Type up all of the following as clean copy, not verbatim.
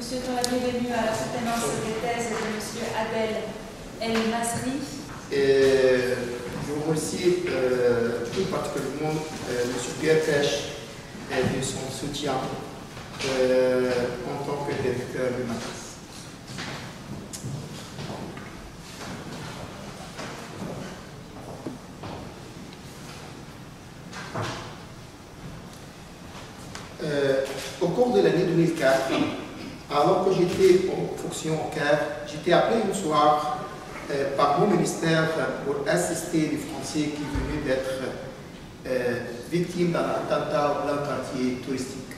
nous souhaitons la bienvenue à la soutenance des thèses de M. Adel El Masri. Je remercie tout particulièrement M. Pierre Pêche de son soutien en tant que directeur de matrice. Au cours de l'année 2004, alors que j'étais en fonction au Caire, j'étais appelé un soir par mon ministère pour assister les Français qui venaient d'être victimes d'un attentat dans un quartier touristique.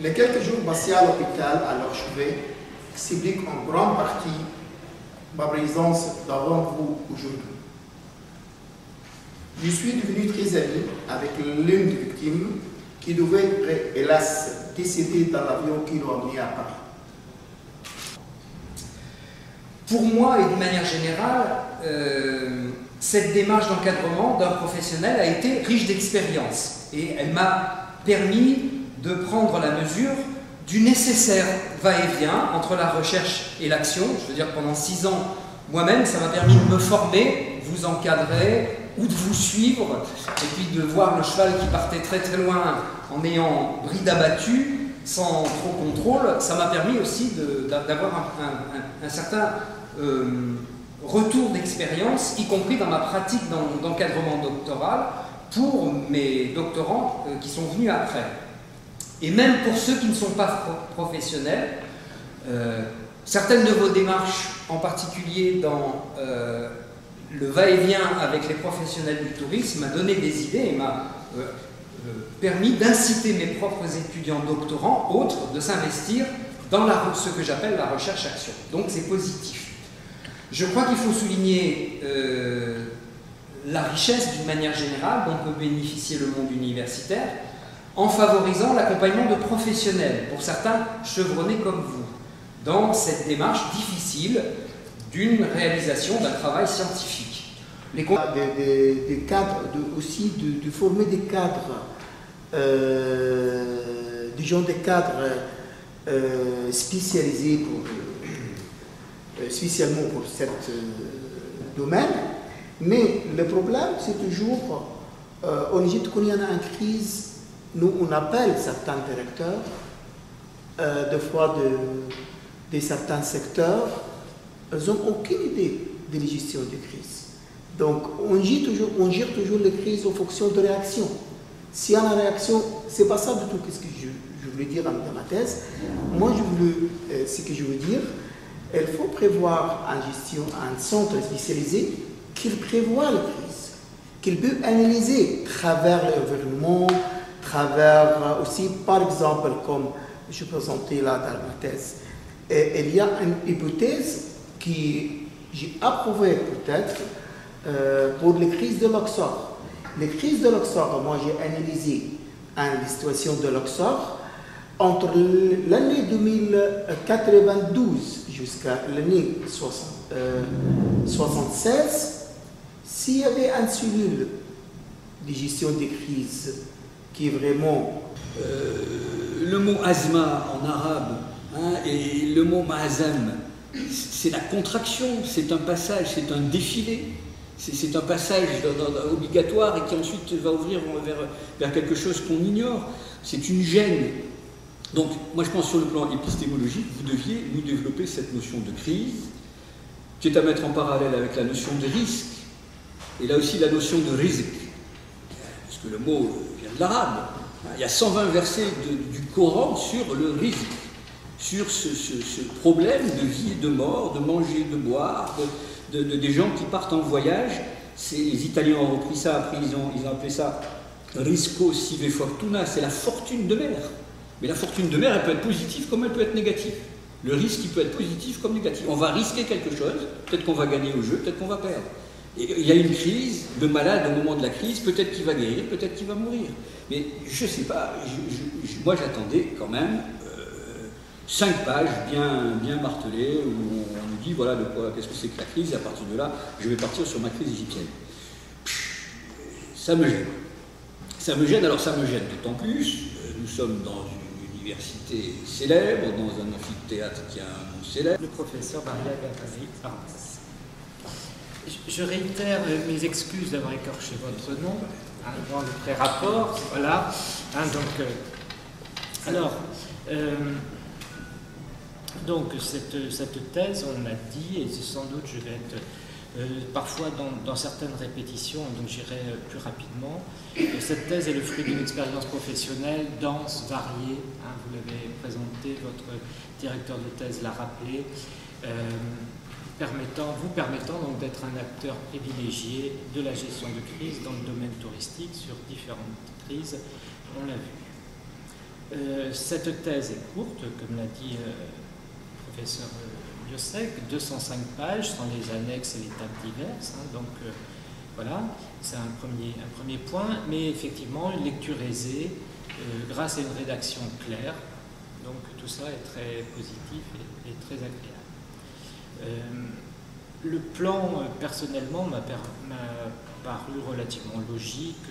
Les quelques jours passés à l'hôpital à leur chevet expliquent en grande partie ma présence devant vous aujourd'hui. Je suis devenu très ami avec l'une des victimes qui devait, hélas, décéder dans l'avion qui l'a emmené à Paris. Pour moi, et d'une manière générale, cette démarche d'encadrement d'un professionnel a été riche d'expérience et elle m'a permis de prendre la mesure du nécessaire va-et-vient entre la recherche et l'action. Je veux dire, pendant 6 ans, moi-même, ça m'a permis de me former, vous encadrer, ou de vous suivre, et puis de voir le cheval qui partait très très loin en ayant bride abattue, sans trop contrôle. Ça m'a permis aussi d'avoir un certain retour d'expérience, y compris dans ma pratique d'encadrement doctoral, pour mes doctorants qui sont venus après. Et même pour ceux qui ne sont pas professionnels, certaines de vos démarches, en particulier dans le va-et-vient avec les professionnels du tourisme, m'a donné des idées et m'a permis d'inciter mes propres étudiants doctorants, autres, de s'investir dans ce que j'appelle la recherche-action. Donc c'est positif. Je crois qu'il faut souligner la richesse d'une manière générale dont peut bénéficier le monde universitaire en favorisant l'accompagnement de professionnels, pour certains chevronnés comme vous, dans cette démarche difficile d'une réalisation d'un travail scientifique. Des cadres, aussi de former des cadres, des cadres spécialisés spécialement pour ce domaine. Mais le problème, c'est toujours, en Égypte, quand il y en a une crise, nous, on appelle certains directeurs, des fois de certains secteurs, ils n'ont aucune idée de la gestion des crises. Donc, on gère toujours les crises en fonction de réaction. S'il y a une réaction, ce n'est pas ça du tout ce que je voulais dire dans ma thèse. Moi, ce que je veux dire, il faut prévoir en gestion un centre spécialisé qui prévoit les crises, qu'il peut analyser à travers l'environnement, à travers aussi, par exemple, comme je présentais là dans ma thèse, et il y a une hypothèse que j'ai approuvée peut-être pour les crises de l'Oxor. Les crises de l'Oxor, moi j'ai analysé la situation de l'Oxor entre l'année 2092 jusqu'à l'année 1976, s'il y avait une cellule de gestion des crises qui est vraiment... le mot azma en arabe et le mot ma'azam, c'est la contraction, c'est un passage, c'est un défilé, c'est un passage obligatoire et qui ensuite va ouvrir vers quelque chose qu'on ignore. C'est une gêne. Donc, moi je pense sur le plan épistémologique, vous deviez nous développer cette notion de crise, qui est à mettre en parallèle avec la notion de risque, et là aussi la notion de rizq, parce que le mot vient de l'arabe. Il y a 120 versets du Coran sur le rizq, sur ce problème de vie et de mort, de manger, de boire, des gens qui partent en voyage. Les Italiens ont repris ça, après ils ont appelé ça risco sive fortuna, c'est la fortune de mer. Mais la fortune de mer, elle peut être positive comme elle peut être négative. Le risque, il peut être positif comme négatif. On va risquer quelque chose, peut-être qu'on va gagner au jeu, peut-être qu'on va perdre. Et il y a une crise, le malade au moment de la crise, peut-être qu'il va guérir, peut-être qu'il va mourir. Mais je ne sais pas, moi j'attendais quand même 5 pages bien martelées où on nous dit voilà de quoi, qu'est-ce que c'est que la crise, et à partir de là, je vais partir sur ma crise égyptienne. Ça me gêne. Ça me gêne, alors ça me gêne d'autant plus, nous sommes dans une université célèbre, dans un amphithéâtre qui a un nom célèbre. Le professeur Maria Gavary Armas. Je réitère mes excuses d'avoir écorché votre nom dans le pré-rapport. Voilà. Donc cette thèse, on l'a dit, et sans doute je vais être parfois dans certaines répétitions, donc j'irai plus rapidement. Cette thèse est le fruit d'une expérience professionnelle dense, variée. Vous l'avez présenté, votre directeur de thèse l'a rappelé, vous permettant donc d'être un acteur privilégié de la gestion de crise dans le domaine touristique sur différentes crises, on l'a vu. Cette thèse est courte, comme l'a dit le professeur Biosec, 205 pages, sans les annexes et les tables diverses, voilà, c'est un premier point, mais effectivement une lecture aisée grâce à une rédaction claire, donc tout ça est très positif et très agréable. Le plan, personnellement, m'a paru relativement logique,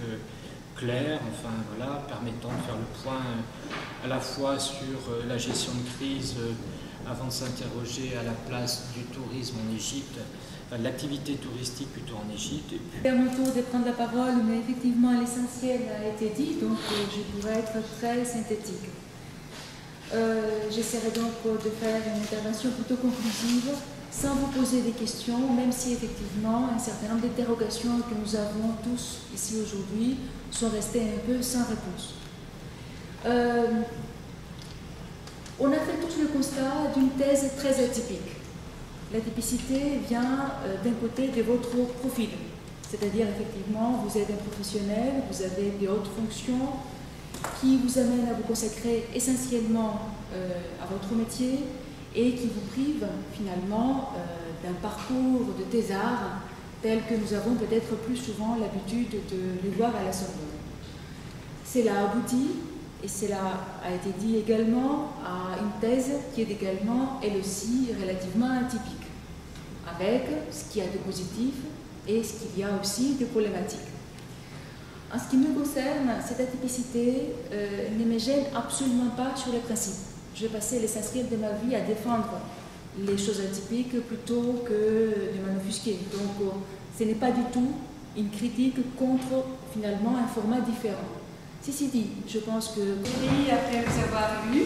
clair, enfin voilà, permettant de faire le point à la fois sur la gestion de crise avant de s'interroger à la place du tourisme en Égypte, l'activité touristique plutôt en Égypte. C'est à mon tour de prendre la parole, mais effectivement l'essentiel a été dit, donc je pourrais être très synthétique. J'essaierai donc de faire une intervention plutôt conclusive, sans vous poser des questions, même si effectivement un certain nombre d'interrogations que nous avons tous ici aujourd'hui sont restées un peu sans réponse. On a fait tous le constat d'une thèse très atypique. La typicité vient d'un côté de votre profil, c'est-à-dire effectivement vous êtes un professionnel, vous avez des hautes fonctions qui vous amènent à vous consacrer essentiellement à votre métier et qui vous privent finalement d'un parcours de thésard tel que nous avons peut-être plus souvent l'habitude de les voir à la Sorbonne. Cela aboutit, et cela a été dit également, à une thèse qui est également, elle aussi, relativement atypique, avec ce qu'il y a de positif et ce qu'il y a aussi de problématique. En ce qui me concerne, cette atypicité ne me gêne absolument pas sur les principes. Je vais passer l'essentiel de ma vie à défendre les choses atypiques plutôt que de m'en offusquer. Donc, ce n'est pas du tout une critique contre, finalement, un format différent. Ceci dit, je pense que... Oui, après vous avoir lu,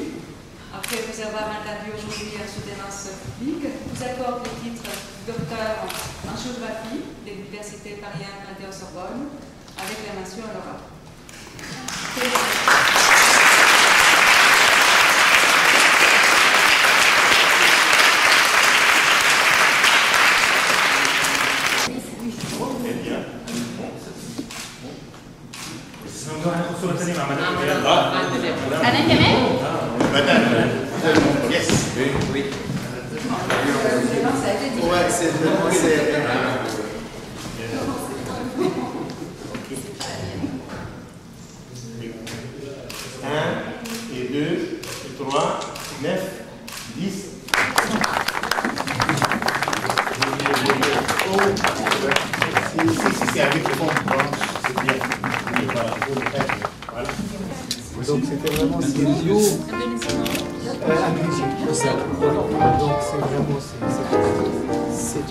après vous avoir entendu aujourd'hui en soutenance publique, vous accorde le titre docteur en géographie de l'Université Paris 1 Sorbonne avec la mention honorable. Yes. Oui. Ouais, c'est et 2, et 3, 9, 10. Si c'est avec le fond, c'est bien. Voilà. Donc c'était vraiment Silvio Anglici. Donc c'est vraiment c'est